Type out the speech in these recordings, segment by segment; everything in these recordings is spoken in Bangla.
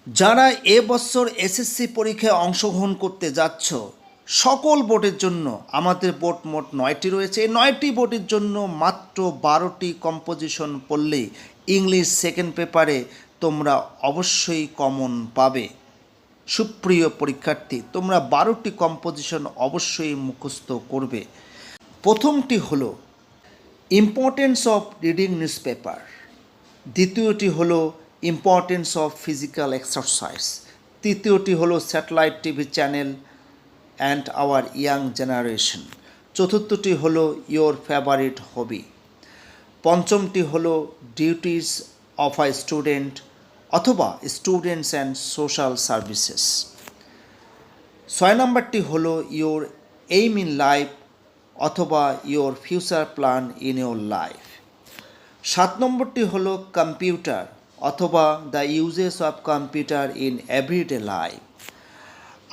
যারা এবছর এসএসসি পরীক্ষায় অংশগ্রহণ করতে যাচ্ছ, সকল বোর্ডের জন্য আমাদের বোর্ড মোট 9টি রয়েছে। এই 9টি বোর্ডের জন্য মাত্র 12টি কম্পোজিশন পড়লেই ইংলিশ সেকেন্ড পেপারে তোমরা অবশ্যই কমন পাবে। সুপ্রিয় পরীক্ষার্থী, তোমরা 12টি কম্পোজিশন অবশ্যই মুখস্থ করবে। প্রথমটি হলো importance of reading newspaper, দ্বিতীয়টি হলো ইম্পর্টেন্স অফ ফিজিক্যাল এক্সারসাইজ, তৃতীয়টি হলো satellite TV channel and our young generation, চতুর্থটি হলো ইয়োর ফেভারিট হবি, পঞ্চমটি হলো ডিউটিস অফ আ স্টুডেন্ট অথবা স্টুডেন্টস অ্যান্ড সোশ্যাল সার্ভিসেস, 6 নম্বরটি হলো ইয়োর এইম ইন লাইফ অথবা your future plan in your life, 7 নম্বরটি হলো কম্পিউটার অথবা the uses of computer in everyday life,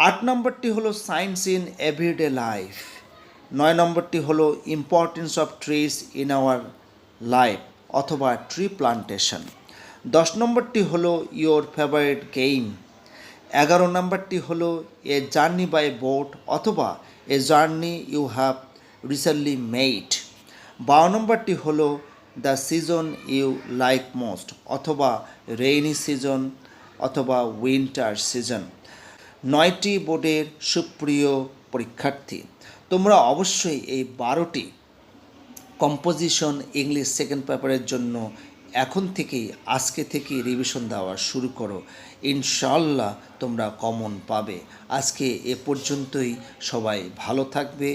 8 নম্বরটি হলো সায়েন্স ইন এভরিডে লাইফ, 9 নম্বরটি হলো importance of trees in our life অথবা ট্রি প্লান্টেশন, 10 নম্বরটি হলো ইয়োর ফেভারিট গেম, 11 নম্বরটি হলো এ জার্নি বাই বোট অথবা a journey you have recently made, 12 নম্বরটি হলো the season you like most অথবা রেইনি সিজন অথবা উইন্টার সিজন। 9টি বোর্ডের সুপ্রিয় পরীক্ষার্থী, তোমরা অবশ্যই এই 12টি কম্পোজিশন ইংলিশ সেকেন্ড পেপারের জন্য এখন থেকেই আজকে থেকেই রিভিশন দেওয়া শুরু করো। ইনশাআল্লাহ তোমরা কমন পাবে। আজকে এ পর্যন্তই, সবাই ভালো থাকবে।